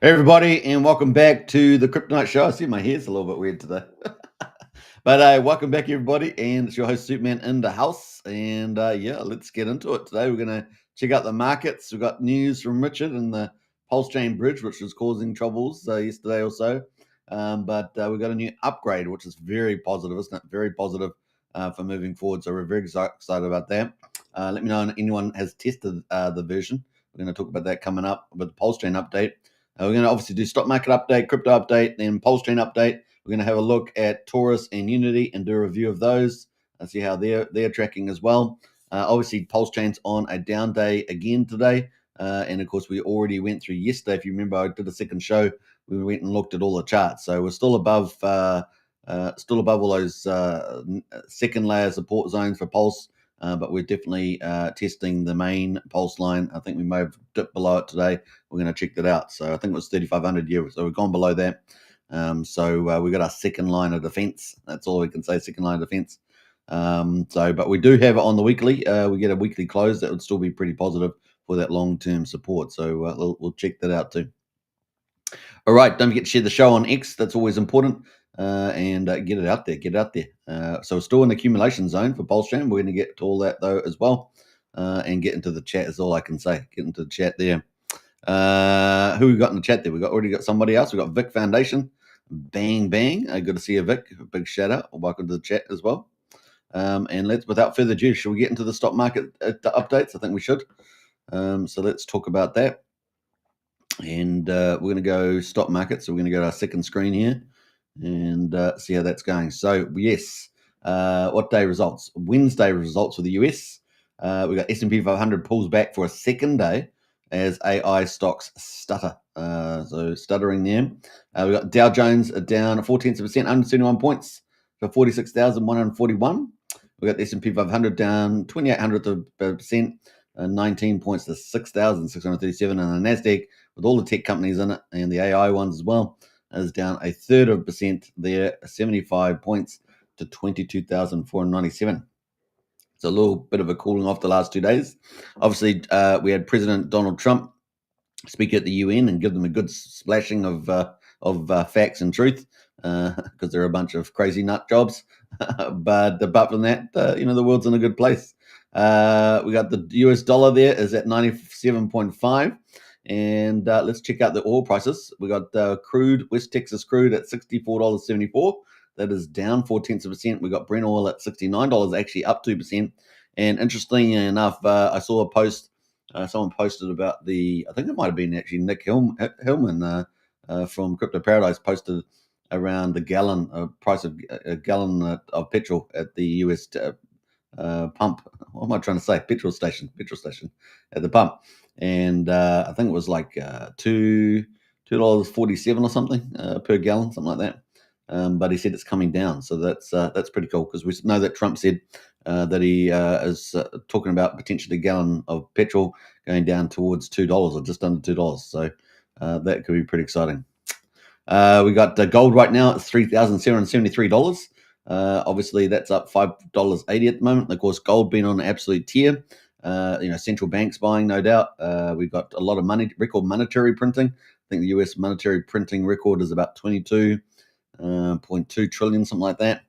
Hey everybody, and welcome back to the Kryptonite Show. I see my hair's a little bit weird today, but welcome back everybody, and it's your host Superman in the house. And yeah, let's get into it today. We're gonna check out the markets. We've got news from Richard and the PulseChain bridge, which was causing troubles yesterday or so. But we've got a new upgrade, which is very positive, isn't it? Very positive for moving forward. So we're very excited about that. Let me know if anyone has tested the version. We're going to talk about that coming up with the PulseChain update. We're going to obviously do stock market update, crypto update, then PulseChain update. We're going to have a look at Torus and Unity and do a review of those and see how they're tracking as well. Obviously, PulseChain's on a down day again today. And of course, we already went through yesterday. If you remember, I did a second show. We went and looked at all the charts. So we're still above all those second layer support zones for Pulse. But we're definitely testing the main Pulse line. I think we may have dipped below it today. We're going to check that out. So I think it was 3,500. Yeah, so we've gone below that. So we got our second line of defense. That's all we can say, second line of defense. But we do have it on the weekly. We get a weekly close. That would still be pretty positive for that long-term support. So we'll check that out too. All right, don't forget to share the show on X. That's always important. And get it out there. Get it out there. So we're still in the accumulation zone for PulseChain. We're going to get to all that though as well, and get into the chat is all I can say. Get into the chat there. Who we got in the chat there? We already got somebody else. We got Vic Foundation. Bang bang. Good to see you, Vic. A big shout out. Welcome to the chat as well. And without further ado, should we get into the stock market updates? I think we should. So let's talk about that. And we're going to go stock market. So we're going to go to our second screen here and see how that's going. So yes, what day results? Wednesday results for the US. We got S&P 500 pulls back for a second day as AI stocks stutter. So stuttering there. We got Dow Jones down 0.4%, 171 points to 46,141. We got the S&P 500 down 0.28%, 19 points to 6,637, and the Nasdaq with all the tech companies in it and the AI ones as well is down 0.33% there, 75 points to 22,497. It's a little bit of a cooling off the last 2 days. Obviously, we had President Donald Trump speak at the UN and give them a good splashing of facts and truth because they're a bunch of crazy nut jobs. But apart from that, the world's in a good place. We got the US dollar there is at 97.5. And let's check out the oil prices. We got crude, West Texas crude at $64.74. That is down 0.4%. We got Brent oil at $69, actually up 2%. And interestingly enough, I saw a post. Someone posted about I think it might have been actually Nick Hillman from Crypto Paradise posted around the price of a gallon of petrol at the US pump. What am I trying to say? Petrol station at the pump. And I think it was like $2.47 or something per gallon, something like that. But he said it's coming down, so that's pretty cool because we know that Trump said that he is talking about potentially a gallon of petrol going down towards $2 or just under $2. So that could be pretty exciting. We got gold right now at $3,773. Obviously, that's up $5.80 at the moment. And of course, gold being on an absolute tear. Central banks buying, no doubt. We've got a lot of record monetary printing. I think the US monetary printing record is about 22.2 trillion, something like that.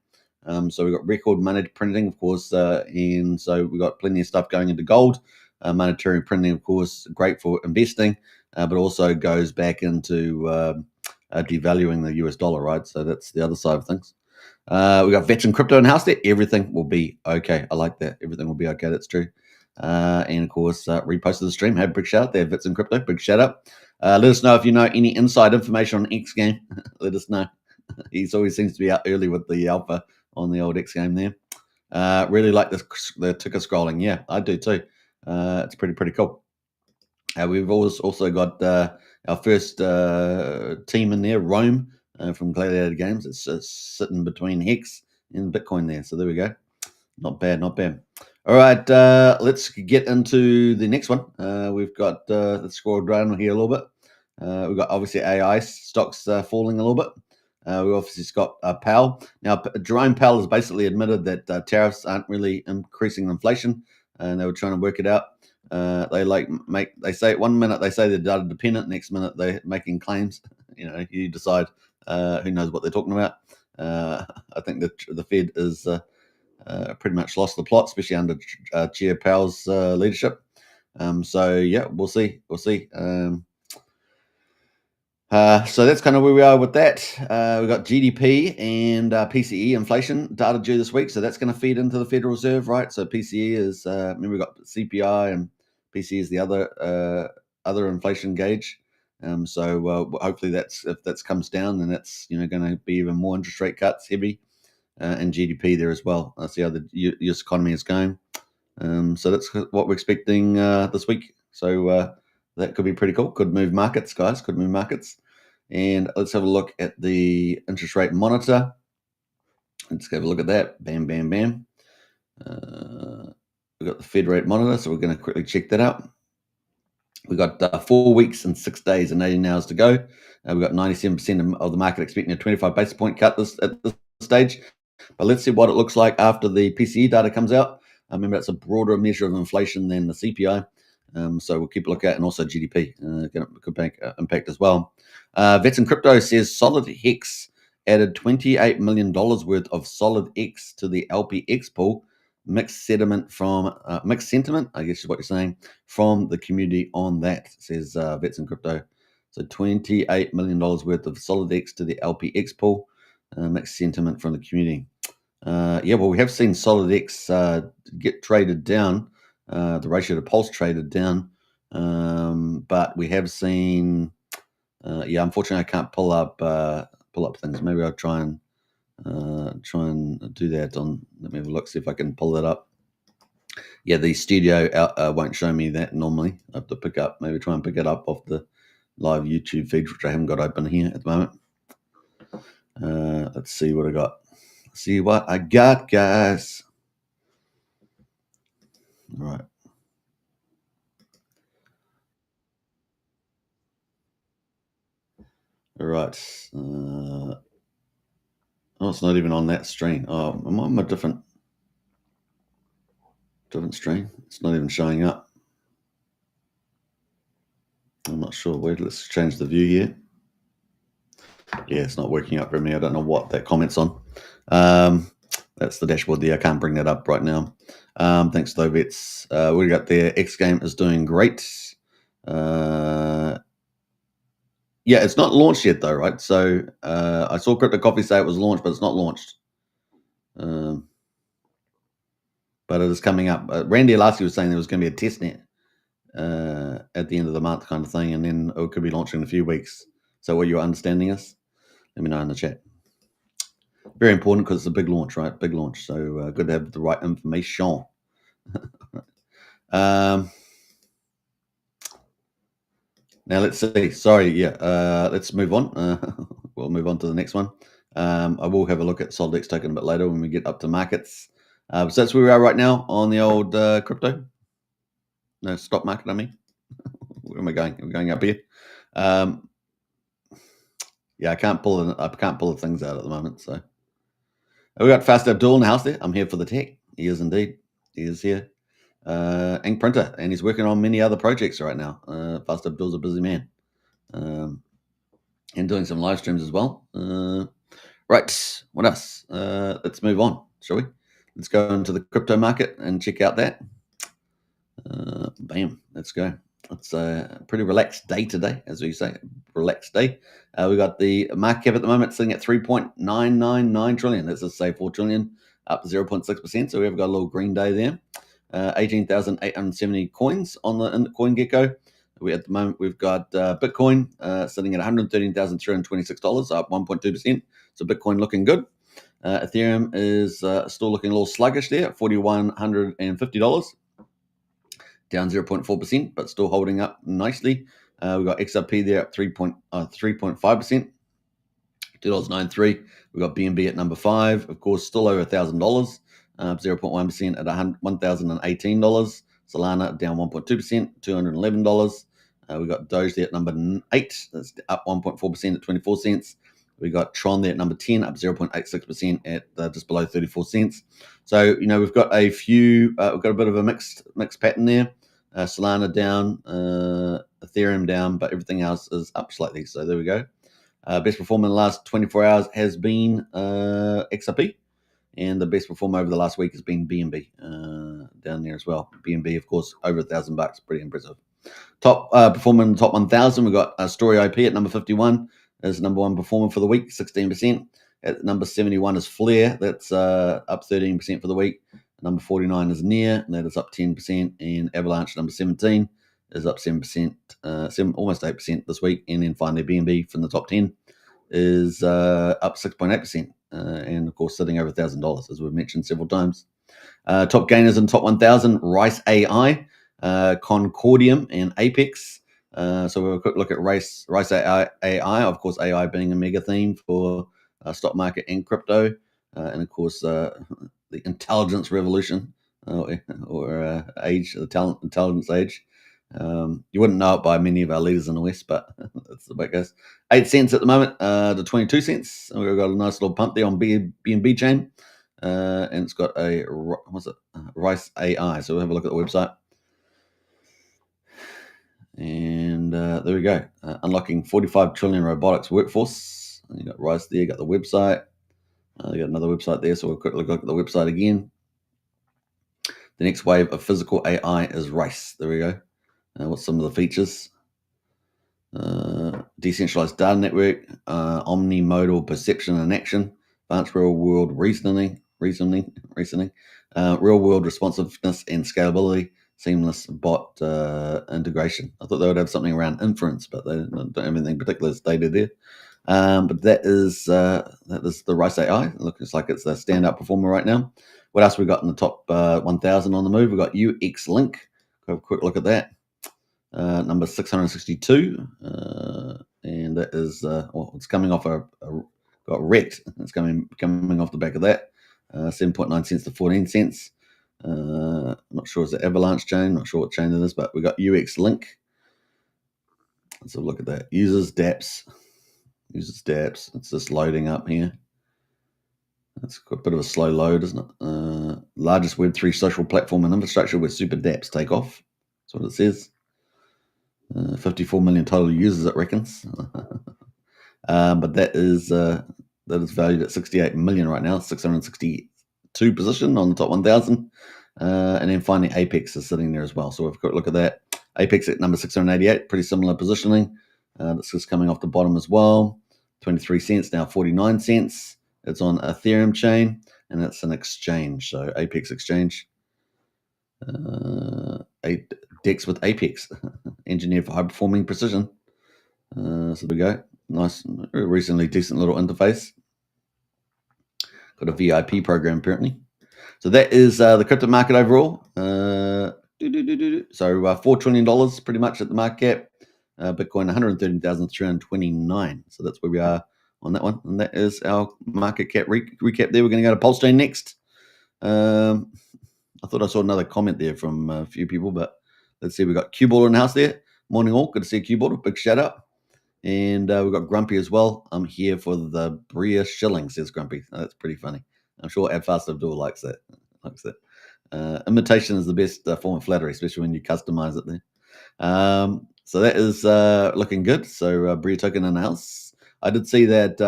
So we've got record money printing, of course, and so we've got plenty of stuff going into gold. Monetary printing, of course, great for investing, but also goes back into devaluing the US dollar, right? So that's the other side of things. We got veteran crypto in house there. Everything will be okay. I like that. Everything will be okay. That's true. And of course, reposted the stream. Hey, big shout out there, Vets in Crypto. Big shout out. Let us know if you know any inside information on X game. Let us know. He always seems to be out early with the alpha on the old X game there. Really like the ticker scrolling. Yeah, I do too. It's pretty cool. We've also got our first team in there, Rome, from Gladiator Games. It's sitting between Hex and Bitcoin there. So there we go. Not bad. All right, let's get into the next one. We've got, let's scroll down here a little bit. We've got obviously AI stocks falling a little bit. We obviously got Powell. Now, Jerome Powell has basically admitted that tariffs aren't really increasing inflation, and they were trying to work it out. They say 1 minute they say they're data dependent, next minute they're making claims. You decide. Who knows what they're talking about? I think the Fed is pretty much lost the plot, especially under Chair Powell's leadership. So yeah, we'll see. So that's kind of where we are with that. We've got GDP and PCE inflation data due this week, so that's going to feed into the Federal Reserve, right? So PCE is remember we've got CPI and PCE is the other inflation gauge. So hopefully if that comes down, then that's going to be even more interest rate cuts heavy, and GDP there as well. See how the US economy is going. So that's what we're expecting this week. So that could be pretty cool. Could move markets, guys. Could move markets. And let's have a look at the interest rate monitor. Let's have a look at that. Bam, bam, bam. We've got the Fed rate monitor, so we're going to quickly check that out. We've got 4 weeks and 6 days and 18 hours to go. We've got 97% of the market expecting a 25 basis point cut at this stage. But let's see what it looks like after the PCE data comes out. Remember, it's a broader measure of inflation than the CPI. So we'll keep a look at, and also GDP could impact as well. Vets in Crypto says Solid Hex added $28 million worth of Solid X to the LPX pool. Mixed sentiment, I guess is what you're saying, from the community on that, says Vets in Crypto. So $28 million worth of Solid X to the LPX pool. Mixed sentiment from the community. Well, we have seen Solid X get traded down. The ratio to Pulse traded down, but we have seen. Unfortunately, I can't pull up things. Maybe I'll try and do that on. Let me have a look, see if I can pull that up. Yeah, the studio won't show me that normally. I have to try and pick it up off the live YouTube feed, which I haven't got open here at the moment. Let's see what I got. See what I got, guys. All right. All right. It's not even on that stream. Oh, I'm on a different stream. It's not even showing up. I'm not sure. Wait, let's change the view here. Yeah, it's not working up for me. I don't know what that comment's on. That's the dashboard there. I can't bring that up right now. Thanks, though, Vets. We got there. X Game is doing great. It's not launched yet, though, right? So I saw Crypto Coffee say it was launched, but it's not launched. But it is coming up. Randy Alassi was saying there was going to be a test net at the end of the month kind of thing, and then it could be launching in a few weeks. So what your understanding is, let me know in the chat. Very important because it's a big launch, right? Big launch. So good to have the right information. Now let's see. Sorry, let's move on. We'll move on to the next one. I will have a look at SolidX token a bit later when we get up to markets. So that's where we are right now on the old crypto. No, stock market, I mean. Where am I going? We're going up here. I can't pull the things out at the moment. So we got Fast Abdul in the house there. I'm here for the tech. He is indeed. He is here. Ink printer, and he's working on many other projects right now. Fast Abdul's a busy man, and doing some live streams as well. Right, what else? Let's move on, shall we? Let's go into the crypto market and check out that. Bam, let's go. It's a pretty relaxed day today, as we say, relaxed day. We got the market cap at the moment sitting at 3.999 trillion. Let's just say 4 trillion, up 0.6%. So we've got a little green day there. 18,870 coins in the CoinGecko. At the moment, we've got Bitcoin sitting at $113,326, up 1.2%. So Bitcoin looking good. Ethereum is still looking a little sluggish there at $4,150, down 0.4%, but still holding up nicely. We've got XRP there at 3.5%, $2.93. We've got BNB at number 5, of course, still over $1,000, 0.1% at $1,018. Solana down 1.2%, $211. We've got Doge there at number 8, that's up 1.4% at 24 cents. We got Tron there at number 10, up 0.86% at just below 34 cents. So, we've got a few, we've got a bit of a mixed pattern there. Solana down, Ethereum down, but everything else is up slightly. So there we go. Best performer in the last 24 hours has been XRP, and the best performer over the last week has been BNB down there as well. BNB, of course, over $1,000, pretty impressive. Top performer in the top 1,000, we've got Story IP at number 51 as number one performer for the week, 16%. At number 71 is Flare, that's up 13% for the week. Number 49 is Near, and that is up 10%. And Avalanche, number 17, is up 7%, almost 8% this week. And then finally, BNB from the top 10 is up 6.8%. And of course, sitting over $1,000, as we've mentioned several times. Top gainers in top 1,000, Rice AI, Concordium, and Apex. So we'll have a quick look at Rice AI, of course, AI being a mega theme for stock market and crypto, and of course the intelligence revolution or age, the intelligence age. You wouldn't know it by many of our leaders in the West, but that's the way it goes. 8 cents at the moment to 22 cents. We've got a nice little pump there on BNB chain, and it's got a Rice AI. So we'll have a look at the website. And there we go. Unlocking 45 trillion robotics workforce. You got Rice there, you got the website. You got another website there, so we'll quickly look at the website again. The next wave of physical AI is Rice. There we go. What's some of the features? Decentralized data network, omni-modal perception and action, advanced real-world reasoning, real-world responsiveness and scalability, seamless bot integration. I thought they would have something around inference, but they don't have anything particular stated there. But that is the Rice AI. It looks like it's a standout performer right now. What else we got in the top 1,000 on the move? We've got UX Link. Have a quick look at that. Number 662, and that is it's coming off got wrecked. It's coming off the back of that. 7.9 cents to 14 cents. I'm not sure it's the Avalanche chain. Not sure what chain it is, but we got UX Link. Let's have a look at that. Users DApps. It's just loading up here. It's got a bit of a slow load, isn't it? Largest Web3 social platform and infrastructure where super DApps take off. That's what it says. 54 million total users, it reckons. But that is valued at 68 million right now. 662 position on the top 1,000. And then finally, Apex is sitting there as well. So we've got a look at that. Apex at number 688, pretty similar positioning. That's just coming off the bottom as well. 23 cents, now 49 cents. It's on Ethereum chain, and it's an exchange. So Apex Exchange. DEX with Apex, engineered for high-performing precision. So there we go. Nice, recently decent little interface. Got a VIP program apparently. So that is the crypto market overall. So $4 trillion pretty much at the market cap. Bitcoin 113,329. So that's where we are on that one. And that is our market cap recap there. We're going to go to PulseChain next. I thought I saw another comment there from a few people, but let's see. We got Q-Baller in the house there. Morning all. Good to see Q-Baller. Big shout out. And we've got Grumpy as well. I'm here for the Bria shilling, says Grumpy. Oh, that's pretty funny. I'm sure Abfast Abdul likes that. Imitation is the best form of flattery, especially when you customize it there. So that is looking good. So Bria token in the house. I did see that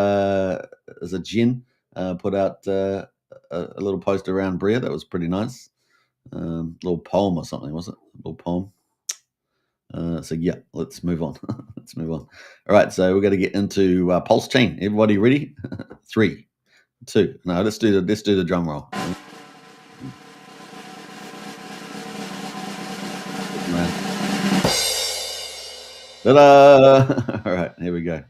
as a Jen put out a little post around Bria. That was pretty nice. Little poem or something, was it? A little poem. So yeah, let's move on. All right, so we're going to get into PulseChain. Everybody ready? 3, 2. No, let's do the drum roll. Ta-da! All right, here we go.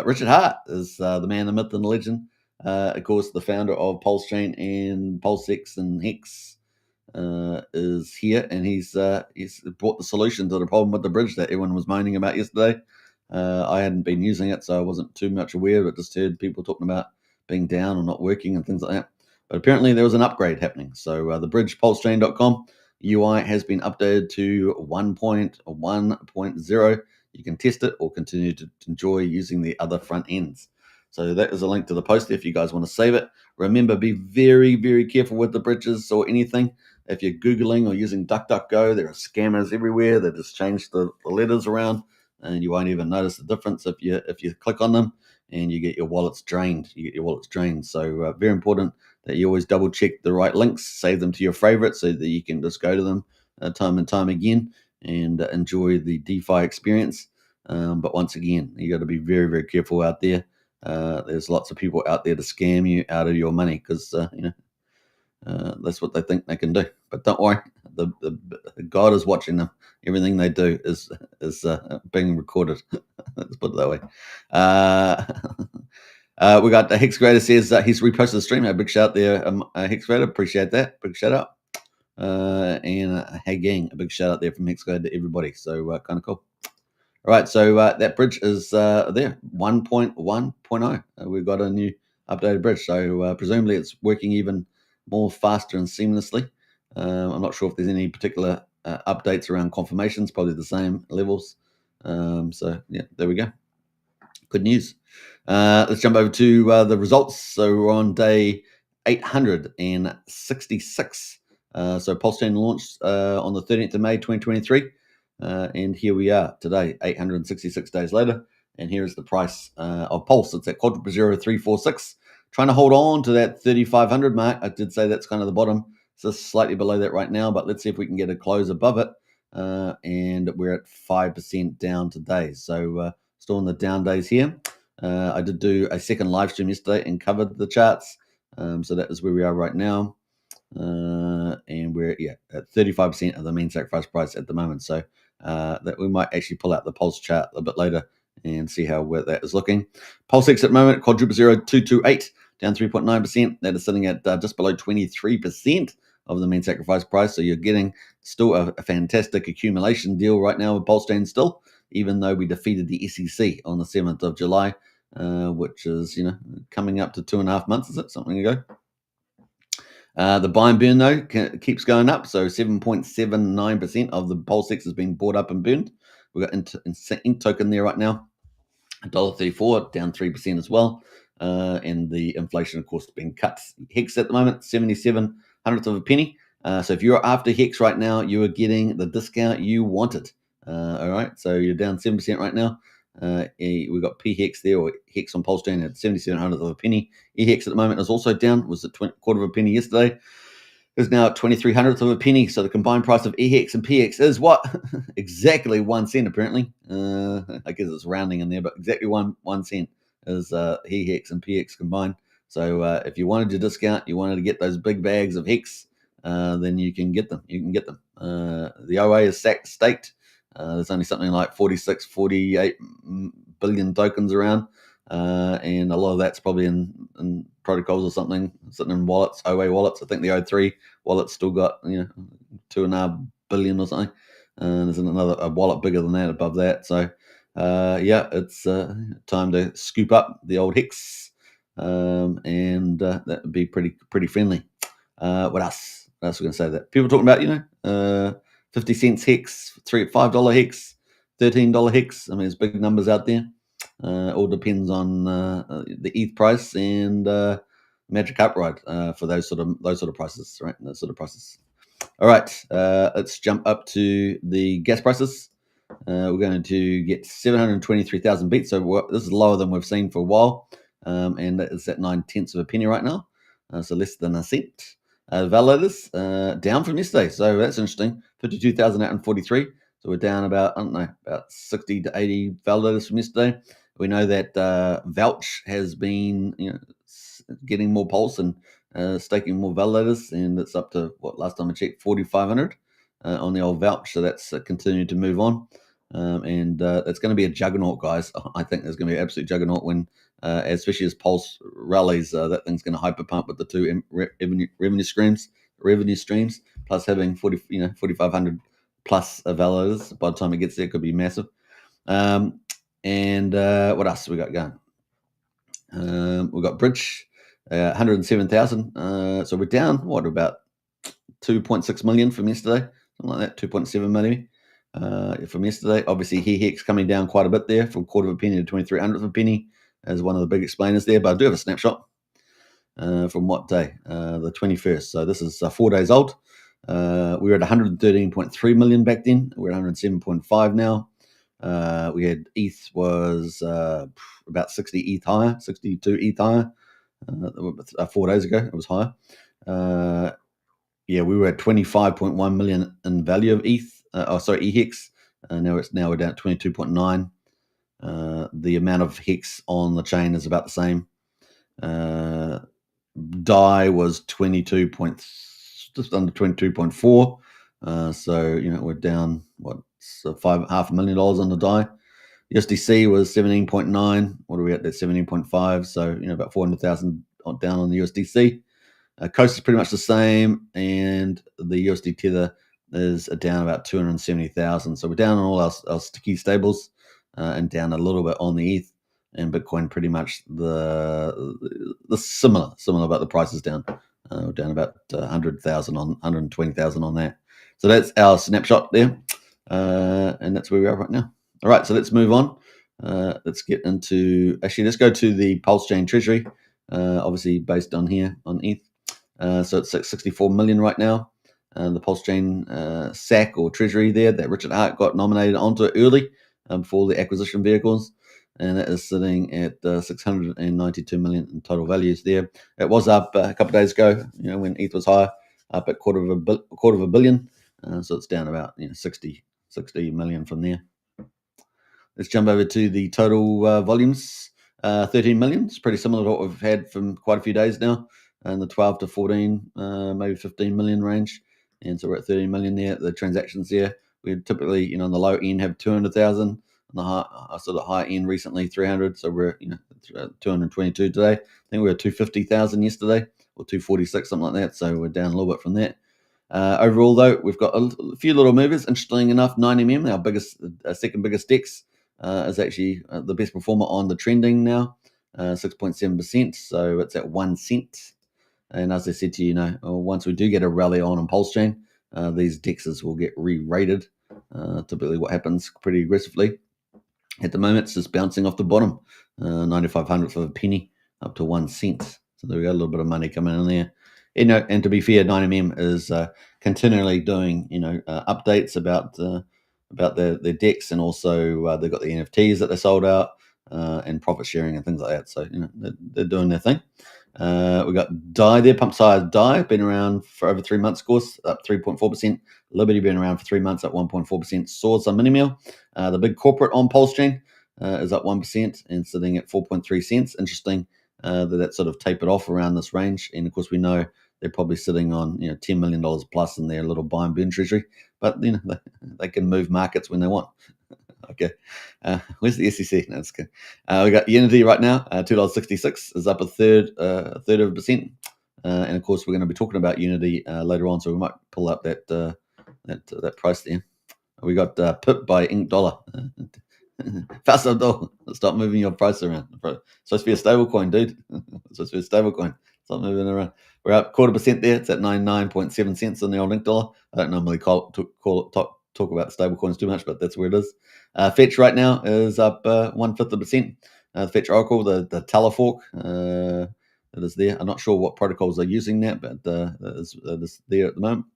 Richard Hart is the man, the myth, and the legend. Of course, the founder of PulseChain and PulseX and Hex is here, and he's brought the solution to the problem with the bridge that everyone was moaning about yesterday. I hadn't been using it, so I wasn't too much aware, but just heard people talking about being down or not working and things like that. But apparently there was an upgrade happening. So the bridge, pulsechain.com, UI has been updated to 1.1.0. You can test it or continue to enjoy using the other front ends. So that is a link to the post if you guys want to save it. Remember, be very, very careful with the bridges or anything. if you're Googling or using DuckDuckGo, there are scammers everywhere that just change the letters around, and you won't even notice the difference if you click on them, and you get your wallets drained. So very important that you always double check the right links, save them to your favorites so that you can just go to them time and time again and enjoy the DeFi experience. But once again, you got to be very, very careful out there. There's lots of people out there to scam you out of your money because that's what they think they can do. But don't worry, the God is watching them. Everything they do is being recorded. Let's put it that way. We got Hex Creator says he's reposted the stream. A big shout there, Hex Creator. Appreciate that. Big shout out. And hey gang, a big shout out there from Hex Creator to everybody. So kind of cool. All right, so that bridge is there, 1.1.0. We've got a new updated bridge, so presumably it's working even more faster and seamlessly. I'm not sure if there's any particular updates around confirmations, probably the same levels. So yeah, there we go. Good news. Let's jump over to the results. So we're on day 866. So PulseChain launched on the 13th of May 2023. And here we are today, 866 days later. And here is the price of Pulse. It's at quadruple 0346. Trying to hold on to that 3,500 mark. I did say that's kind of the bottom. So slightly below that right now, but let's see if we can get a close above it. And we're at 5% down today. So still in the down days here. I did do a second live stream yesterday and covered the charts. So that is where we are right now. And we're at 35% of the mean sacrifice price at the moment. So that we might actually pull out the Pulse chart a bit later and see how that is looking. PulseX at the moment, quadruple 0228, down 3.9%. That is sitting at just below 23% of the mean sacrifice price. So you're getting still a fantastic accumulation deal right now with PulseChain still, even though we defeated the SEC on the 7th of July, which is, coming up to 2.5 months, is it? Something ago. The buy and burn, though, keeps going up. So 7.79% of the PulseX has been bought up and burned. We've got Ink token there right now, $1.34, down 3% as well. And the inflation, of course, has been cut. Hex at the moment, 77 hundredths of a penny. So if you're after Hex right now, you are getting the discount you wanted. All right, so you're down 7% right now. We've got P-Hex there, or Hex on PulseChain at 77 hundredths of a penny. E-Hex at the moment is also down, was at quarter of a penny yesterday. Is now at 23 hundredths of a penny. So the combined price of E-Hex and P-Hex is what? Exactly 1 cent, apparently. I guess it's rounding in there, but exactly 1 cent is E-Hex and P-Hex combined. So if you wanted your discount, you wanted to get those big bags of Hex, then you can get them. The OA is staked. There's only something like 46, 48 billion tokens around. And a lot of that's probably in protocols or something, sitting in wallets, OA wallets. I think the O3 wallet's still got 2.5 billion or something. There's a wallet bigger than that above that. So it's time to scoop up the old Hex, and that would be pretty friendly. What else? What else are we gonna say? That people talking about 50 cents Hex, $5 Hex, $13 Hex. I mean, there's big numbers out there. All depends on the ETH price and Magic Carp Ride for those sort of prices, right? Those sort of prices. All right, let's jump up to the gas prices. We're going to get 723,000 beats. So this is lower than we've seen for a while, and it's at 9/10 of a penny right now, so less than a cent. Validators down from yesterday, so that's interesting. 52,843. So we're down about 60 to 80 validators from yesterday. We know that Vouch has been getting more pulse and staking more validators, and it's up to last time I checked 4,500 on the old Vouch. So that's continued to move on, and it's going to be a juggernaut, guys. I think there's going to be an absolute juggernaut when, especially as Pulse rallies, that thing's going to hyper pump with the two revenue streams, plus having 4,500 plus validators. By the time it gets there, it could be massive. And what else we got going? We've got Bridge, 107,000. So we're down, about 2.6 million from yesterday, something like that, 2.7 million from yesterday. Obviously, Hex coming down quite a bit there, from quarter of a penny to 23 hundredths of a penny, as one of the big explainers there. But I do have a snapshot from what day? The 21st. So this is 4 days old. We were at 113.3 million back then. We're at 107.5 now. We had ETH was about 60 ETH higher, 62 ETH higher. 4 days ago, it was higher. We were at 25.1 million in value of ETH. EHEX. Now we're down at 22.9. The amount of hex on the chain is about the same. DAI was just under 22.4. We're down $500,000 on the DAI. USDC was 17.9. What are we at? That's 17.5. So about 400,000 down on the USDC. Coast is pretty much the same, and the USD Tether is down about 270,000. So we're down on all our sticky stables, and down a little bit on the ETH, and Bitcoin pretty much the similar, but the price is down. We're down about 100,000 on 120,000 on that. So that's our snapshot there, and that's where we are right now. All right, so let's move on. Let's go to the PulseChain treasury, obviously based on here on ETH. So it's at 64 million right now. The PulseChain SAC or treasury there that Richard Hart got nominated onto early for the acquisition vehicles, and that is sitting at 692 million in total values there. It was up a couple of days ago, when ETH was higher, up at quarter of a billion. So it's down about 60 million from there. Let's jump over to the total volumes. 13 million. It's pretty similar to what we've had from quite a few days now, in the 12 to 14, maybe 15 million range. And so we're at 13 million there. The transactions there, we typically, on the low end have 200,000. On the high end recently 300. So we're 222 today. I think we were 250,000 yesterday, or 246, something like that. So we're down a little bit from that. Overall, though, we've got a few little movers. Interesting enough, 9mm, our second biggest DEX, is actually the best performer on the trending now, 6.7%. So it's at 1 cent. And as I said to you, once we do get a rally on PulseChain, these DEXs will get re-rated. Typically, what happens pretty aggressively. At the moment, it's just bouncing off the bottom, 95/100th of a penny, up to 1 cent. So there we go, a little bit of money coming in there. And to be fair, 9mm is continually doing updates about their decks, and also they've got the NFTs that they sold out, and profit sharing and things like that. So they're doing their thing. We got DAI there, pump size DAI, been around for over 3 months, of course, up 3.4%. Liberty been around for 3 months, up 1.4%. Swords on Minimil, the big corporate on PulseChain, is up 1% and sitting at 4.3 cents. Interesting that sort of tapered off around this range, and of course we know they're probably sitting on $10 million plus in their little buy and burn treasury, but they can move markets when they want. Okay, where's the SEC? No, that's good. We got Unity right now, $2.66 is up a third of a percent, and of course we're going to be talking about Unity later on, so we might pull up that price there. We got PIP by Ink Dollar. Fast dollar. Stop moving your price around. It's supposed to be a stable coin, dude. It's supposed to be a stable coin. Stop moving around. We're up 0.25% there. It's at 99.7 cents on the old Ink Dollar. I don't normally talk about stable coins too much, but that's where it is. Fetch right now is up 1/5%. Fetch Oracle, the Telefork, it is there. I'm not sure what protocols they're using that, but it is there at the moment.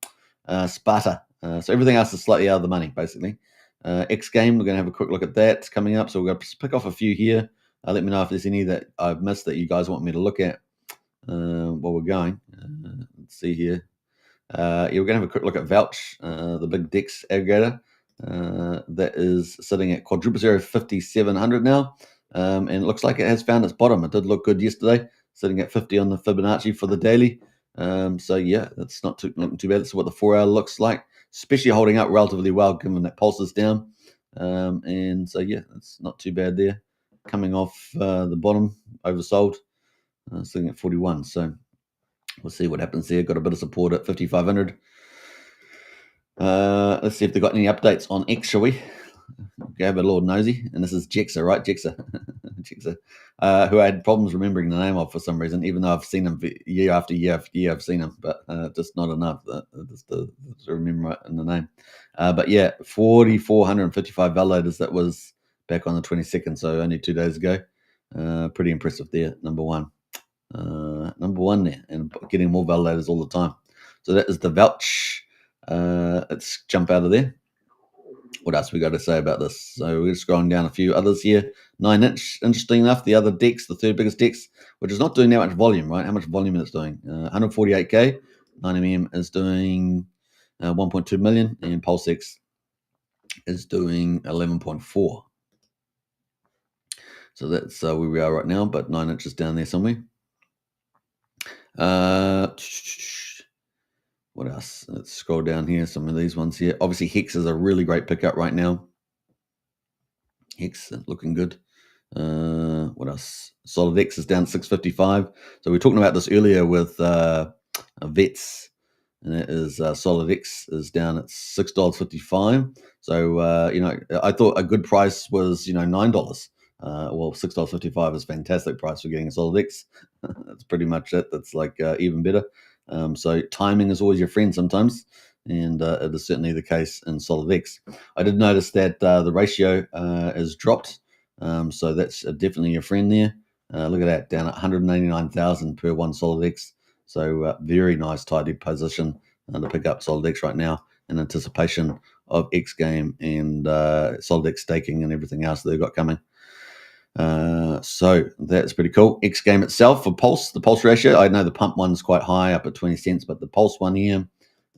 Sparta. So everything else is slightly out of the money, basically. X Game, we're going to have a quick look at that. It's coming up, so we're going to pick off a few here. Let me know if there's any that I've missed that you guys want me to look at while we're going. Let's see here. We're going to have a quick look at Vouch, the big DEX aggregator. That is sitting at quadruple zero 5,700 now, and it looks like it has found its bottom. It did look good yesterday, sitting at 50 on the Fibonacci for the daily. So yeah, that's not looking too bad. That's what the 4 hour looks like, especially holding up relatively well given that pulse is down. And so yeah, it's not too bad there. Coming off the bottom, oversold, sitting at 41. So we'll see what happens there. Got a bit of support at 5,500. Let's see if they've got any updates on X, shall we? Go have a little nosy. And this is Jexa, right? Jexa. Jexa. Who I had problems remembering the name of for some reason, even though I've seen him year after year after year. I've seen him, but just not enough just to remember in the name. But yeah, 4,455 validators. That was back on the 22nd, so only 2 days ago. Pretty impressive there, number one. Number one there, and getting more validators all the time. So that is the Vouch. Let's jump out of there. What else we got to say about this? So we're scrolling down a few others here. 9-inch, interesting enough, the other DEX, the third biggest DEX, which is not doing that much volume, right? How much volume is it doing? 148K. 9mm is doing 1.2 million, and PulseX is doing 11.4. So that's where we are right now, but 9 inches down there somewhere. What else? Let's scroll down here. Some of these ones here. Obviously, Hex is a really great pickup right now. Hex looking good. What else? Solid X is down 655. So we were talking about this earlier with Vets, and it is Solid X is down at $6.55. So I thought a good price was $9. Well, $6.55 is a fantastic price for getting a Solid X. That's pretty much it. That's like even better. So timing is always your friend sometimes, and it is certainly the case in Solid X. I did notice that the ratio is dropped, so that's definitely your friend there. Look at that, down at 189,000 per one Solid X. So very nice tidy position to pick up Solid X right now in anticipation of X game and Solid X staking and everything else that they've got coming. So that's pretty cool. X game itself for Pulse, the Pulse ratio, I know the pump one's quite high, up at 20 cents, but the Pulse one here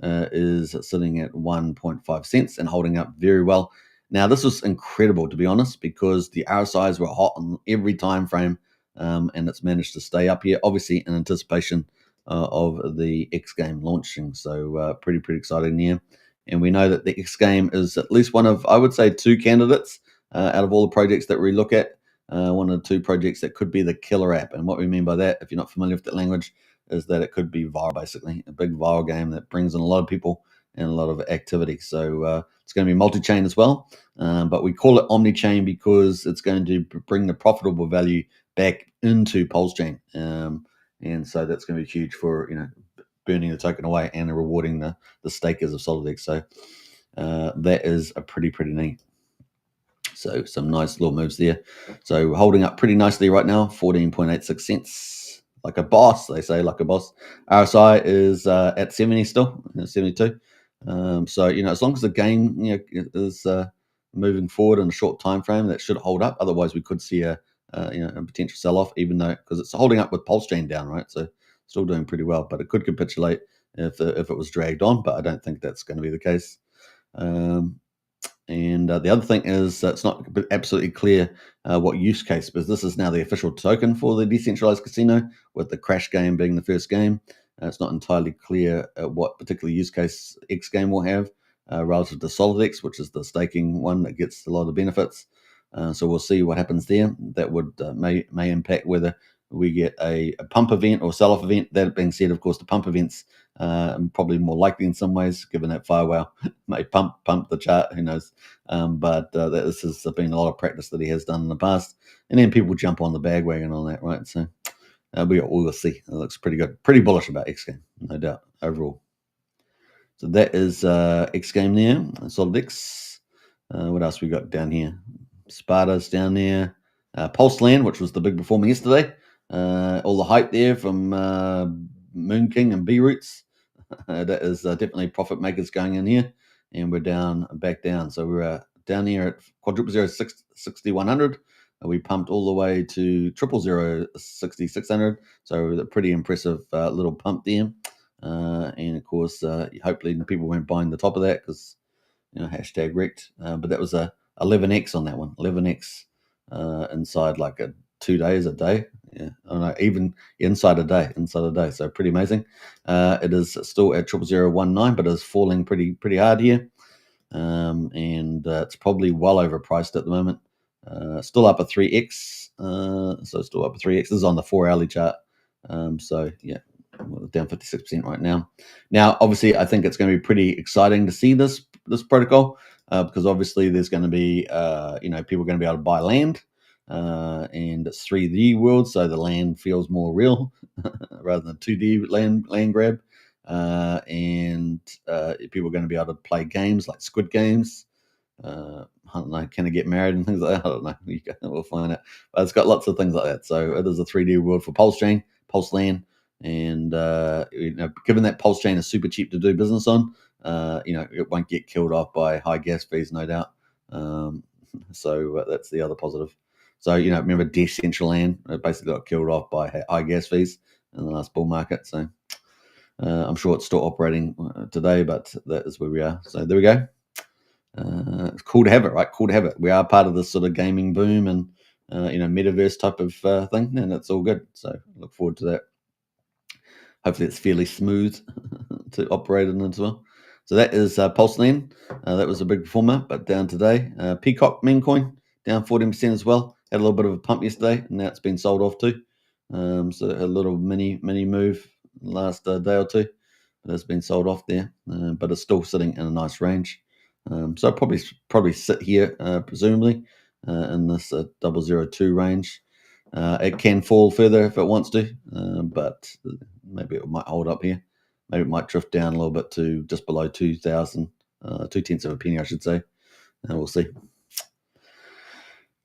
is sitting at 1.5 cents and holding up very well. Now, this was incredible, to be honest, because the RSIs were hot on every time frame, and it's managed to stay up here, obviously in anticipation of the X game launching. So pretty exciting here. And we know that the X game is at least one of, I would say, two candidates out of all the projects that we look at. One of the two projects that could be the killer app. And what we mean by that, if you're not familiar with that language, is that it could be viral, basically, a big viral game that brings in a lot of people and a lot of activity. So it's going to be multi-chain as well, but we call it omni-chain because it's going to bring the profitable value back into PulseChain, and so that's going to be huge for burning the token away and rewarding the stakers of SolidX. So that is a pretty neat. So some nice little moves there. So holding up pretty nicely right now, 14.86 cents. Like a boss, they say, like a boss. RSI is at 70 still, 72. So, as long as the game is moving forward in a short time frame, that should hold up. Otherwise, we could see a potential sell-off, even though, because it's holding up with PulseChain down, right? So still doing pretty well, but it could capitulate if it was dragged on, but I don't think that's going to be the case. And the other thing is it's not absolutely clear what use case, because this is now the official token for the decentralized casino, with the crash game being the first game. It's not entirely clear what particular use case X game will have relative to Solid X, which is the staking one that gets a lot of benefits. So we'll see what happens there. That would may impact whether we get a pump event or sell-off event. That being said, of course, the pump events probably more likely in some ways, given that Firewall may pump the chart. Who knows? But this has been a lot of practice that he has done in the past, and then people jump on the bandwagon on that, right? So we'll see. It looks pretty good, pretty bullish about X game, no doubt overall. So that is X game there. Solid X. What else we got down here? Sparta's down there. Pulse Land, which was the big performer yesterday. All the hype there from Moon King and B Roots. That is definitely profit makers going in here, and we're back down. So we're down here at quadruple 6100. We pumped all the way to 6600. So a pretty impressive little pump there. And of course, hopefully people weren't buying the top of that because hashtag wrecked. But that was a 11x on that one. 11x inside like 2 days, a day. Yeah, I don't know, even inside a day. So pretty amazing. It is still at 00019, but it's falling pretty hard here. And it's probably well overpriced at the moment. Still up a 3x. So still up a 3x. This is on the 4-hourly chart. So yeah, down 56% right now. Now, obviously, I think it's going to be pretty exciting to see this protocol because obviously there's going to be people are going to be able to buy land. And it's 3D world, so the land feels more real rather than 2D land grab. And people are going to be able to play games like Squid Games. I don't know, can I get married and things like that? I don't know. We'll find out. But it's got lots of things like that. So it is a 3D world for PulseChain, Pulse Land. And given that PulseChain is super cheap to do business on, it won't get killed off by high gas fees, no doubt. So that's the other positive. So, remember Decentraland basically got killed off by high gas fees in the last bull market. So I'm sure it's still operating today, but that is where we are. So there we go. It's cool to have it, right? Cool to have it. We are part of this sort of gaming boom and, metaverse type of thing, and it's all good. So look forward to that. Hopefully it's fairly smooth to operate in as well. So that is PulseChain. That was a big performer, but down today. Peacock meme coin down 14% as well. Had a little bit of a pump yesterday, and now it's been sold off too. So a little mini move last day or two, but it's been sold off there. But it's still sitting in a nice range. So probably sit here presumably in this 002 range. It can fall further if it wants to, but maybe it might hold up here. Maybe it might drift down a little bit to just below 2,000, 2/10 of a penny, I should say. We'll see.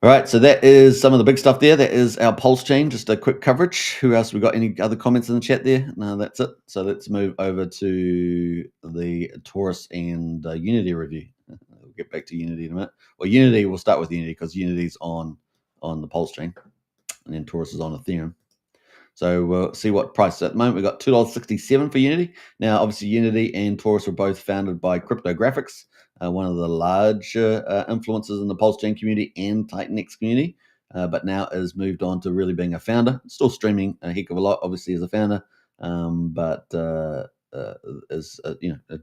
All right, so that is some of the big stuff there. That is our PulseChain, just a quick coverage. Who else? We got any other comments in the chat there? No, that's it. So let's move over to the Torus and Unity review. We'll get back to Unity in a minute. Well, Unity, we'll start with Unity because Unity's on the PulseChain, and then Torus is on Ethereum. So we'll see what price. At the moment, we've got $2.67 for Unity. Now, obviously, Unity and Torus were both founded by Cryptographics, one of the large influencers in the PulseChain community and Titanx community, but now has moved on to really being a founder. Still streaming a heck of a lot, obviously, as a founder, but is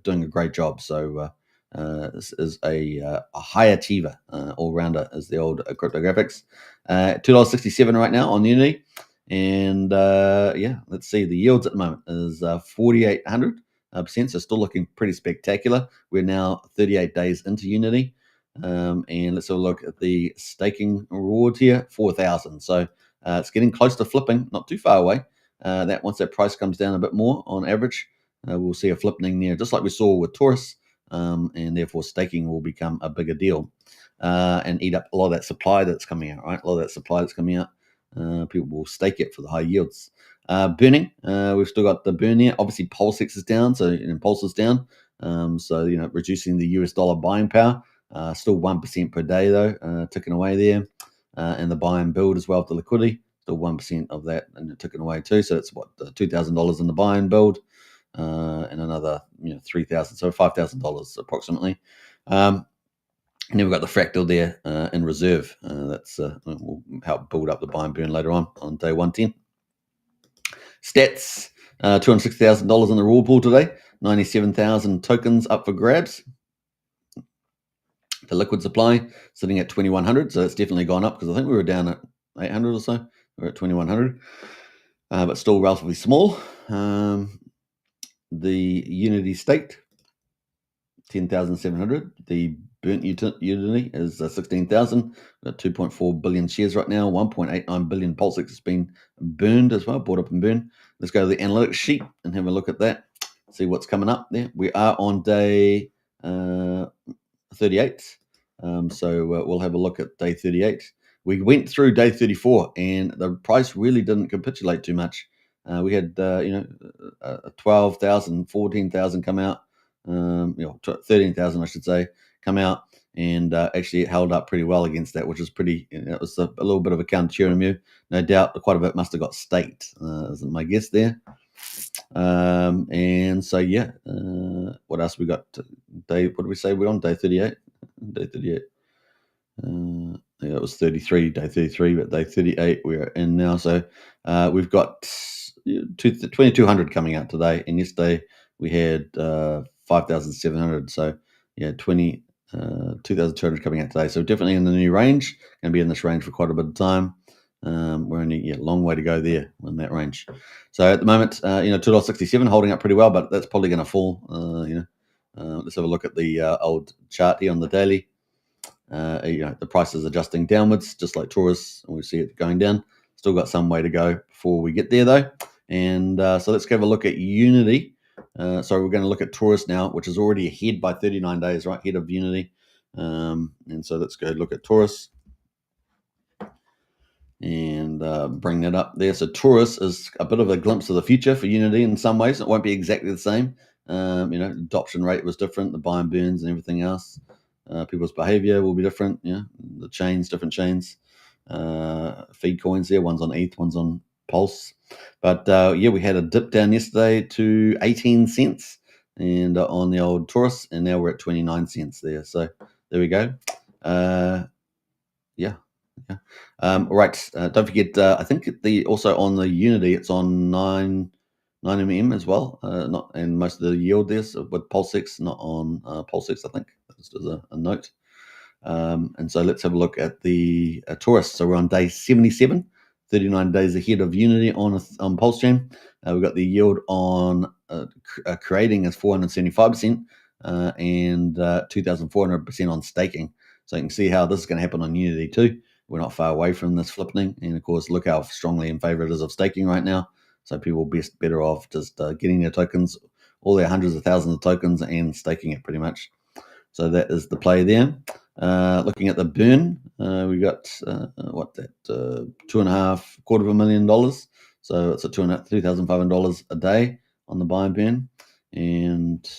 doing a great job. So this is a high achiever, all-rounder, as the old Cryptographics. $2.67 right now on Unity. And let's see. The yields at the moment is 4,800%. So still looking pretty spectacular. We're now 38 days into Unity. And let's have a look at the staking reward here, 4,000. So it's getting close to flipping, not too far away. That once that price comes down a bit more on average, we'll see a flipping there, just like we saw with Torus. And therefore staking will become a bigger deal and eat up a lot of that supply that's coming out, right? A lot of that supply that's coming out. People will stake it for the high yields. Burning, we've still got the burn here. Obviously, PulseX is down, so Pulse is down. So reducing the US dollar buying power. Still 1% per day though, ticking away there. And the buy and build as well, the liquidity, still 1% of that, and ticking away too. So it's what $2,000 in the buy and build, and another $3,000, so $5,000 approximately. And then we've got the fractal there in reserve. That's will help build up the buy and burn later on day 110. Stats, $206,000 in the reward pool today. 97,000 tokens up for grabs. The liquid supply sitting at 2,100, so it's definitely gone up because I think we were down at 800 or so. We're at 2,100, but still relatively small. The Unity staked, 10,700. The burnt Unity is 16,000. We've got 2.4 billion shares right now. 1.89 billion PulseX has been burned as well, bought up and burned. Let's go to the analytics sheet and have a look at that. See what's coming up there. We are on day 38. So we'll have a look at day 38. We went through day 34 and the price really didn't capitulate too much. We had 12,000, 14,000 come out. 13,000, I should say, come out, and actually it held up pretty well against that, which is pretty. It was a little bit of a counterintuitive move. No doubt, quite a bit must have got staked. Is my guess there. And so what else we got? Day? What did we say? We're on day 38. Day 38. It was 33, day 33, but day 38 we're in now. So we've got 2,200 coming out today, and yesterday we had 5,700. So 2,200 coming out today. So definitely in the new range. Going to be in this range for quite a bit of time. We're only a long way to go there in that range. So at the moment, $2.67 holding up pretty well, but that's probably going to fall. Let's have a look at the old chart here on the daily. The price is adjusting downwards, just like Torus, and we see it going down. Still got some way to go before we get there, though. And so let's go have a look at Unity. So we're going to look at Torus now, which is already ahead by 39 days, right, ahead of Unity. And so let's go look at Torus and bring that up there. So Torus is a bit of a glimpse of the future for Unity in some ways. It won't be exactly the same. Adoption rate was different, the buy and burns and everything else. People's behavior will be different. The chains, different chains. Feed coins there. One's on ETH, one's on Pulse. But we had a dip down yesterday to 18 cents and on the old Torus, and now we're at 29 cents there. So there we go. Yeah. All right. Don't forget, I think also on the Unity, it's on 9 mm as well. And most of the yield there with PulseX, not on PulseX, I think. Just as a note. And so let's have a look at the Torus. So we're on day 77, 39 days ahead of Unity on PulseChain. We've got the yield on creating as 475% and 2,400% on staking. So you can see how this is going to happen on Unity too. We're not far away from this flipping. And of course, look how strongly in favor it is of staking right now. So people will be better off just getting their tokens, all their hundreds of thousands of tokens, and staking it pretty much. So that is the play there. Looking at the burn, we got $2.25 million. So it's at $2,500 a day on the buy and burn, and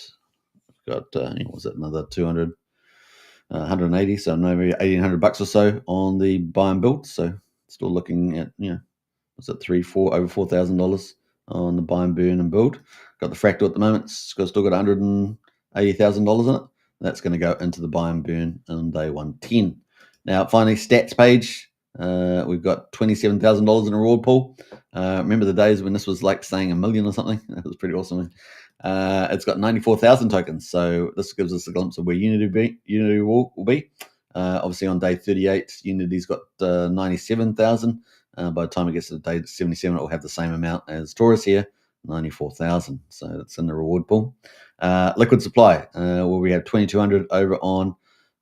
got was it another 200, 180, so maybe $1,800 or so on the buy and build. So still looking at was it over $4,000 on the buy and burn and build. Got the fractal at the moment. It's still got $180,000 in it. That's going to go into the buy and burn on day 110. Now, finally, stats page. We've got $27,000 in a reward pool. Remember the days when this was like saying $1 million or something? That was pretty awesome. It's got 94,000 tokens. So this gives us a glimpse of where Unity will be. Obviously, on day 38, Unity's got 97,000. By the time it gets to day 77, it will have the same amount as Torus here, 94,000. So that's in the reward pool. Liquid supply, where we have 2,200 over on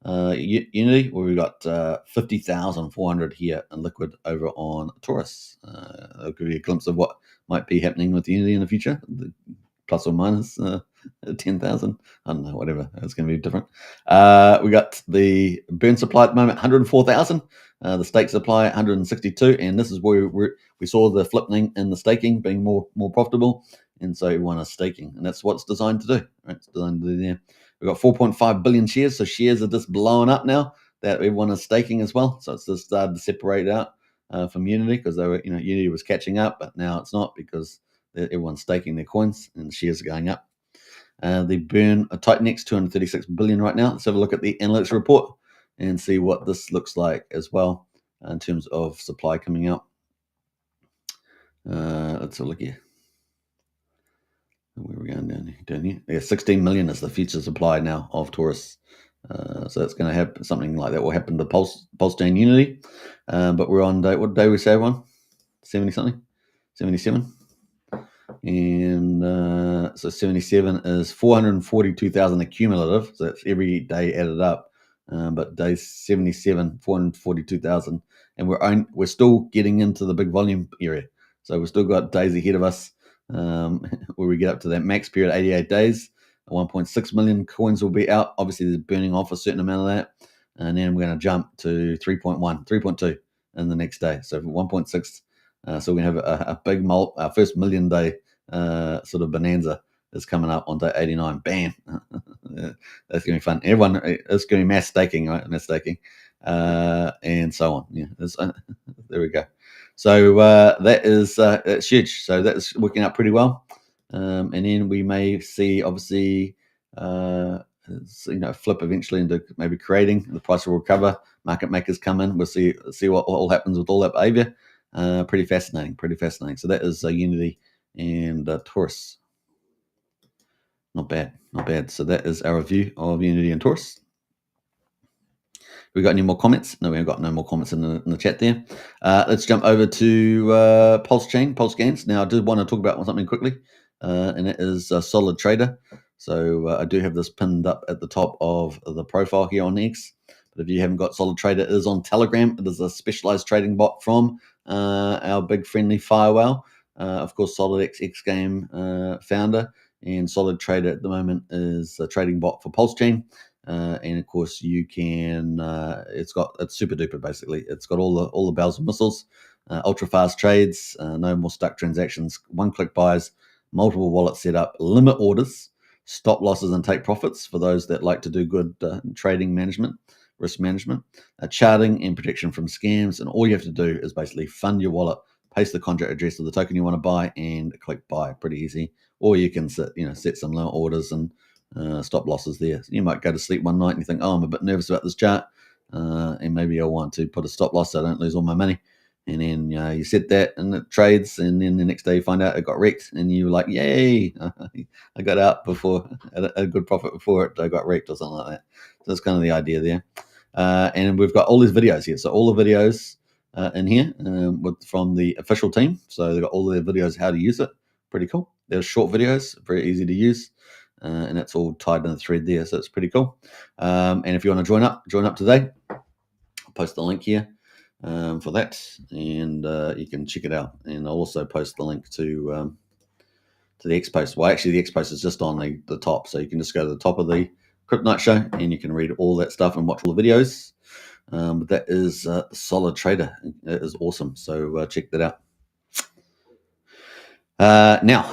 Unity, where we've got 50,400 here in liquid over on Torus. I'll give you a glimpse of what might be happening with Unity in the future, plus or minus 10,000. I don't know, whatever. It's going to be different. We got the burn supply at the moment, 104,000. The stake supply, 162. And this is where we saw the flipping in the staking being more profitable. And so everyone is staking. And that's what it's designed to do. Right? It's designed to do there. We've got 4.5 billion shares. So shares are just blowing up now that everyone is staking as well. So it's just started to separate out from Unity because they were, Unity was catching up, but now it's not because everyone's staking their coins and the shares are going up. The burn Titanx 236 billion right now. Let's have a look at the analytics report and see what this looks like as well in terms of supply coming out. Let's have a look here. Where are we going down here? Yeah, 16 million is the future supply now of Torus. So it's going to happen, something like that will happen to PulseChain Unity. But we're on day, what day we say one? 70 something? 77. And so 77 is 442,000 accumulative. So that's every day added up. But day 77, 442,000. And we're still getting into the big volume area. So we've still got days ahead of us where we get up to that max period, 88 days. 1.6 million coins will be out. Obviously, there's burning off a certain amount of that. And then we're going to jump to 3.1, 3.2 in the next day. So 1.6. So we're going to have a big our first million day sort of bonanza is coming up on day 89. Bam. That's going to be fun. Everyone, it's going to be mass staking, right? Mass staking. And so on. Yeah. There we go. So that's huge. So that's working out pretty well. And then we may see, obviously, flip eventually into maybe creating. The price will recover. Market makers come in. We'll see what all happens with all that behavior. Pretty fascinating. So that is Unity and Torus. Not bad. So that is our review of Unity and Torus. We got any more comments? No, we've got no more comments in the chat there. Let's jump over to PulseChain, PulseGains. Now, I did want to talk about something quickly, and it is Solid Trader. So I do have this pinned up at the top of the profile here on X. But if you haven't got Solid Trader, it is on Telegram. It is a specialized trading bot from our big friendly Firewall. Of course, Solid X Game founder, and Solid Trader at the moment is a trading bot for PulseChain. And of course, you can. It's super duper. Basically, it's got all the bells and whistles, ultra fast trades, no more stuck transactions, one click buys, multiple wallets set up, limit orders, stop losses and take profits for those that like to do good trading management, risk management, charting and protection from scams. And all you have to do is basically fund your wallet, paste the contract address of the token you want to buy, and click buy. Pretty easy. Or you can set some limit orders and stop losses there. You might go to sleep one night and you think, oh, I'm a bit nervous about this chart, and maybe I want to put a stop loss so I don't lose all my money. And then you set that and it trades, and then the next day you find out it got wrecked, and you're like, yay, I got out before, a good profit before it got wrecked or something like that. So that's kind of the idea there. And we've got all these videos here. So all the videos in here from the official team. So they've got all their videos how to use it. Pretty cool. They're short videos, very easy to use. And it's all tied in a thread there. So it's pretty cool. And if you want to join up today, I'll post the link here for that, and you can check it out. And I'll also post the link to the X post. Well, actually, the X post is just on the top, so you can just go to the top of the Crypto Night Show, and you can read all that stuff and watch all the videos. But that is Solid Trader. It is awesome. So check that out. Now,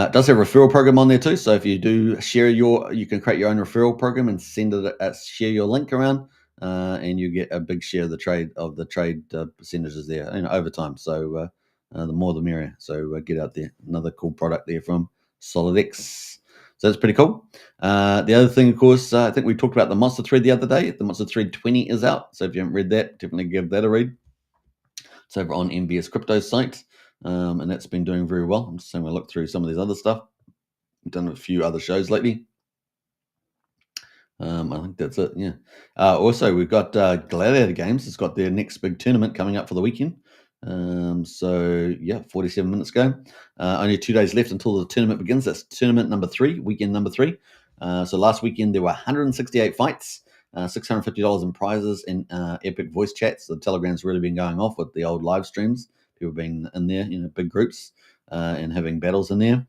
it does have a referral program on there too. So if you do share you can create your own referral program and send it, share your link around, and you get a big share of the trade percentages there, over time. So the more the merrier. So get out there. Another cool product there from SolidX. So that's pretty cool. The other thing, of course, I think we talked about the Monster Thread the other day. The Monster Thread 20 is out. So if you haven't read that, definitely give that a read. It's over on MBS Crypto's site. And that's been doing very well. I'm just having a look through some of these other stuff. I've done a few other shows lately. I think that's it, yeah. Also, we've got Gladiator Games. It's got their next big tournament coming up for the weekend. So, yeah, 47 minutes ago. Only 2 days left until the tournament begins. That's tournament number 3, weekend number 3. So last weekend, there were 168 fights, $650 in prizes, and epic voice chats. The Telegram's really been going off with the old live streams. People being in there, big groups, and having battles in there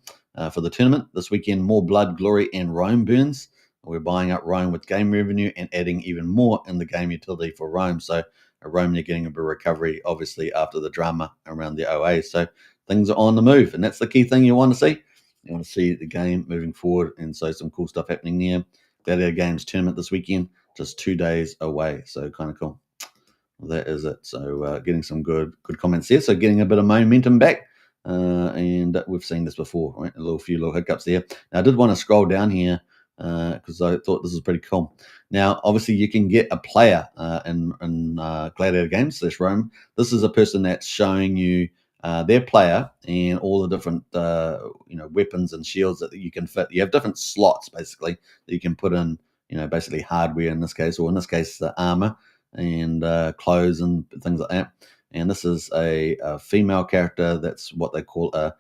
for the tournament. This weekend, more blood, glory, and Rome burns. We're buying up Rome with game revenue and adding even more in the game utility for Rome. So Rome, you're getting a bit of recovery, obviously, after the drama around the OA. So things are on the move, and that's the key thing you want to see. You want to see the game moving forward, and so some cool stuff happening there. Gladiator Games tournament this weekend, just 2 days away. So kind of cool. That is it. So getting some good comments there. So getting a bit of momentum back. And we've seen this before, right? Few little hiccups there. Now, I did want to scroll down here because I thought this was pretty cool. Now, obviously, you can get a player in Gladiator Games / Rome. This is a person that's showing you their player and all the different weapons and shields that you can fit. You have different slots basically that you can put in. Basically hardware in this case, or in this case, armor and clothes and things like that. And this is a female character. That's what they call a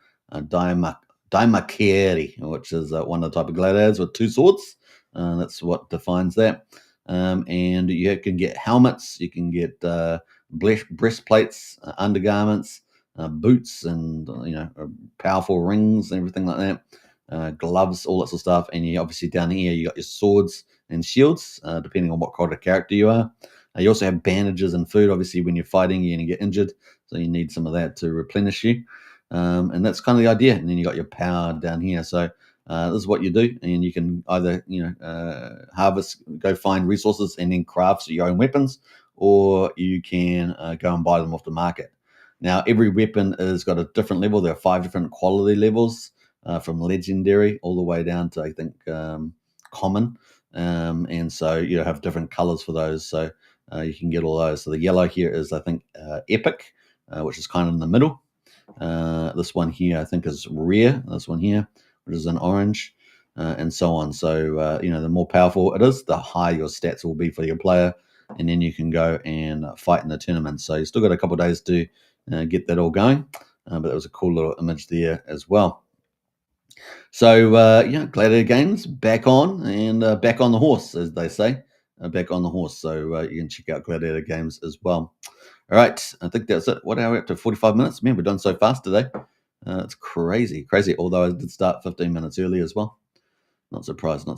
Daimakieri, which is one of the type of gladiators with 2 swords. That's what defines that. And you can get helmets, you can get breastplates, undergarments, boots, and powerful rings and everything like that. Gloves, all that sort of stuff. And you obviously down here you got your swords and shields, depending on what kind of character you are. You also have bandages and food. Obviously, when you're fighting, you're going to get injured, so you need some of that to replenish you. And that's kind of the idea. And then you got your power down here. So this is what you do, and you can either harvest, go find resources, and then craft your own weapons, or you can go and buy them off the market. Now, every weapon has got a different level. There are 5 different quality levels, from legendary all the way down to, I think, common. And so you have different colors for those. So you can get all those. So the yellow here is, I think, epic, which is kind of in the middle. This one here, I think, is rare. This one here, which is an orange, and so on. So, the more powerful it is, the higher your stats will be for your player. And then you can go and fight in the tournament. So you still got a couple of days to get that all going. But that was a cool little image there as well. So, Gladiator Games back on, and back on the horse, as they say. Back on the horse. So you can check out Gladiator Games as well. All right, I think that's it. What are we up to? 45 minutes? Man, we're done so fast today. It's crazy. Although I did start 15 minutes early as well. Not surprised.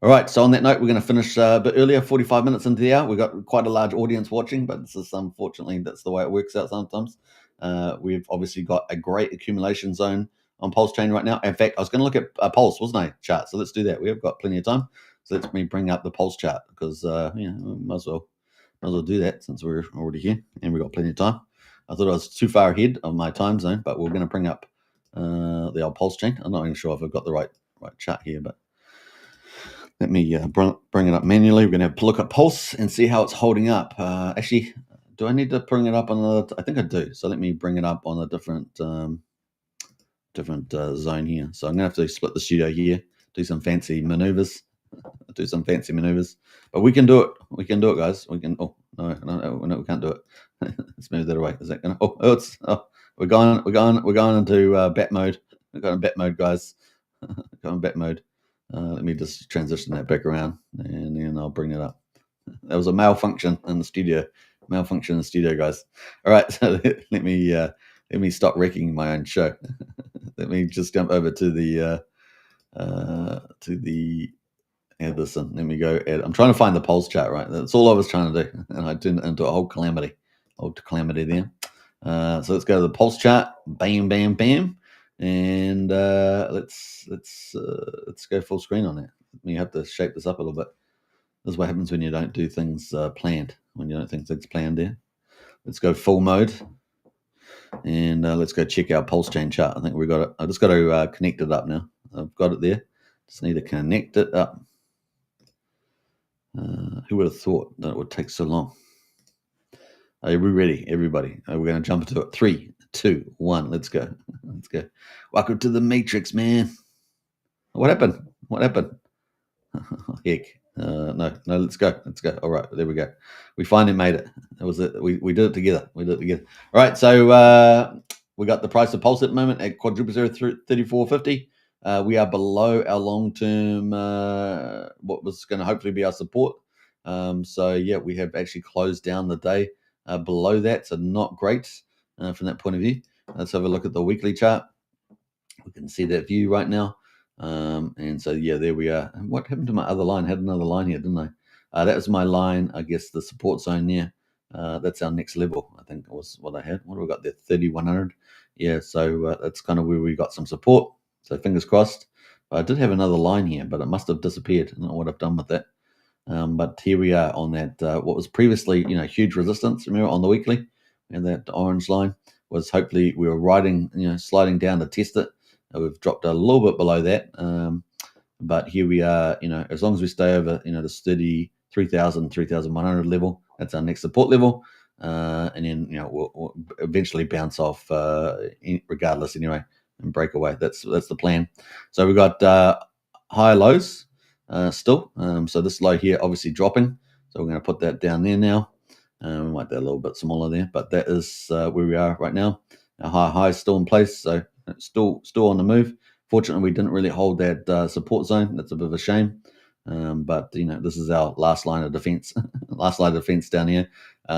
All right, so on that note, we're going to finish a bit earlier, 45 minutes into the hour. We've got quite a large audience watching, but this is unfortunately, that's the way it works out sometimes. We've obviously got a great accumulation zone on PulseChain right now. In fact, I was going to look at Pulse, wasn't I? Chart. So let's do that. We have got plenty of time. So let me bring up the Pulse chart because might as well do that since we're already here and we've got plenty of time. I thought I was too far ahead of my time zone, but we're going to bring up the old PulseChain. I'm not even sure if I've got the right chart here, but let me bring it up manually. We're going to have to look at Pulse and see how it's holding up. Actually, do I need to bring it up on another? I think I do. So let me bring it up on a different zone here. So I'm going to have to split the studio here, do some fancy maneuvers. But we can do it. We can do it, guys. We can. Oh no, we can't do it. Let's move that away. Is that gonna? We're going into bat mode. We're going bat mode, guys. Going bat mode. Let me just transition that back around, and then I'll bring it up. There was a malfunction in the studio. Guys. All right, so let me stop wrecking my own show. Let me just jump over to the add this in. Let me go add. I'm trying to find the pulse chart, right? That's all I was trying to do, and I turned it into a whole calamity there. So let's go to the pulse chart. Bam, bam, bam, and let's go full screen on that. You have to shape this up a little bit. This is what happens when you don't do things planned. When you don't think things planned there. Let's go full mode, and let's go check our PulseChain chart. I think we got it. I just got to connect it up now. I've got it there. Just need to connect it up. Who would have thought that it would take so long? Are we ready, everybody? We're going to jump into it. 3, 2, 1. Let's go. Welcome to the Matrix, man. What happened? Heck. No. Let's go. All right, there we go. We finally made it. That was it. We did it together. All right. So we got the price of Pulse at the moment at quadruple 34.50. We are below our long-term, what was going to hopefully be our support. So yeah, we have actually closed down the day below that. So not great from that point of view. Let's have a look at the weekly chart. We can see that view right now. And so, yeah, there we are. And what happened to my other line? I had another line here, didn't I? That was my line, I guess, the support zone there. That's our next level, I think was what I had. What do we got there? 3,100. Yeah, so that's kind of where we got some support. So fingers crossed. I did have another line here, but it must have disappeared. I don't know what I've done with that. But here we are on that, what was previously, huge resistance. Remember on the weekly, and that orange line was hopefully we were riding, sliding down to test it. We've dropped a little bit below that, but here we are. As long as we stay over, this 33,000, 3,100 level, that's our next support level, and then we'll eventually bounce off, regardless anyway, and break away. That's the plan. So we've got higher lows still. So this low here obviously dropping. So we're going to put that down there now. We might do a little bit smaller there, but that is where we are right now. Our high is still in place, so still on the move. Fortunately, we didn't really hold that support zone. That's a bit of a shame. But this is our last line of defense. Down here.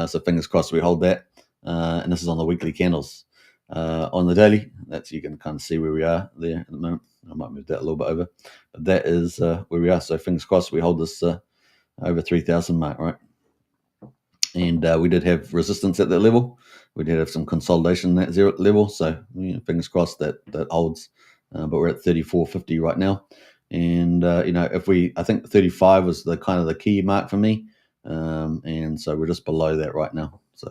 So fingers crossed we hold that. And this is on the weekly candles. On the daily, you can kind of see where we are there at the moment. I might move that a little bit over, but that is where we are. So fingers crossed we hold this over 3,000 mark, right? And we did have resistance at that level. We did have some consolidation at zero level. So fingers crossed that holds. But we're at 34.50 right now. And I think 35 was the kind of the key mark for me. And so we're just below that right now. So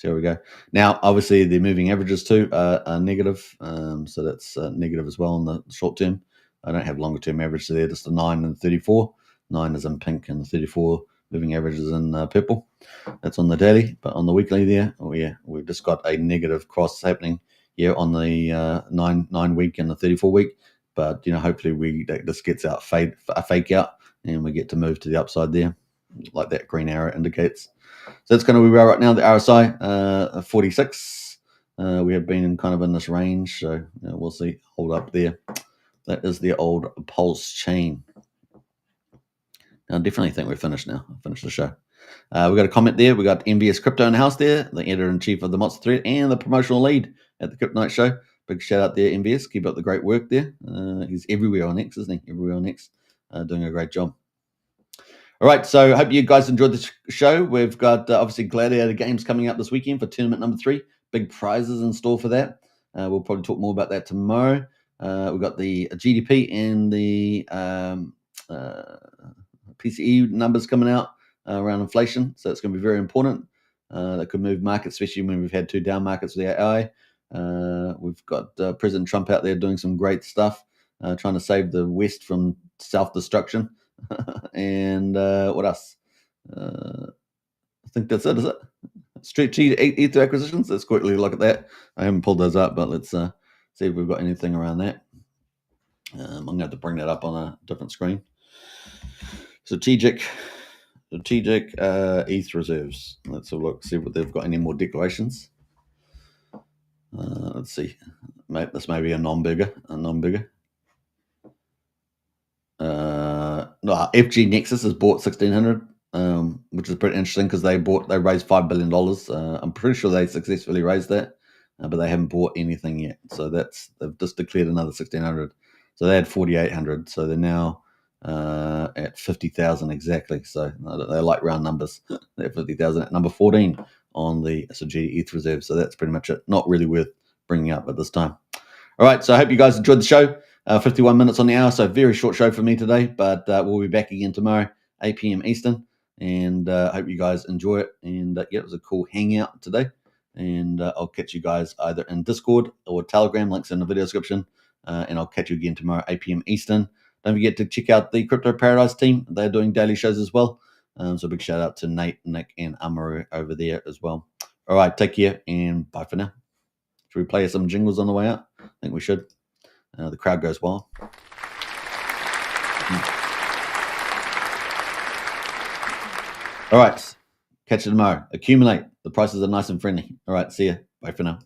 here we go. Now, obviously, the moving averages too are negative. So that's negative as well in the short term. I don't have longer term average there, just the 9 and 34. 9 is in pink and the 34 moving averages in purple. That's on the daily, but on the weekly there, we've just got a negative cross happening here on the 9 week and the 34 week. But hopefully this gets out a fake out, and we get to move to the upside there, like that green arrow indicates. So that's kind of where we are right now. The RSI 46. We have been kind of in this range, so we'll see. Hold up there. That is the old PulseChain. I definitely think we're finished now. I finished the show. We got a comment there. We got MBS Crypto in the house there, the editor-in-chief of the Monster Thread and the promotional lead at the Crypto Night Show. Big shout out there, MBS. Keep up the great work there. He's everywhere on X, isn't he? Everywhere on X. Doing a great job. All right, so I hope you guys enjoyed the show. We've got obviously Gladiator games coming up this weekend for tournament number 3. Big prizes in store for that. We'll probably talk more about that tomorrow. We've got the GDP and the PCE numbers coming out around inflation, so it's going to be very important. That could move markets, especially when we've had 2 down markets with AI. We've got President Trump out there doing some great stuff, trying to save the West from self-destruction. And what else? I think that's it, is it? Strategic ether acquisitions. Let's quickly look at that. I haven't pulled those up, but let's see if we've got anything around that. I'm going to have to bring that up on a different screen. Strategic ETH reserves. Let's have a look, see if they've got any more declarations. Let's see. This may be a non-bigger. No, FG Nexus has bought 1,600, which is pretty interesting because they raised $5 billion. I'm pretty sure they successfully raised that, but they haven't bought anything yet. So they've just declared another 1,600. So they had 4,800. So they're now at 50,000 exactly. So they like round numbers. They're at 50,000 at number 14 on the SG ETH reserve. So that's pretty much it. Not really worth bringing up at this time. All right. So I hope you guys enjoyed the show. 51 minutes on the hour, so very short show for me today, but we'll be back again tomorrow, 8 p.m. Eastern, and I hope you guys enjoy it. And yeah, it was a cool hangout today, and I'll catch you guys either in Discord or Telegram, links in the video description, and I'll catch you again tomorrow, 8 p.m. Eastern. Don't forget to check out the Crypto Paradise team. They're doing daily shows as well, so big shout out to Nate, Nick, and Amaru over there as well. All right, take care, and bye for now. Should we play some jingles on the way out? I think we should. The crowd goes wild. All right. Catch you tomorrow. Accumulate. The prices are nice and friendly. All right. See ya. Bye for now.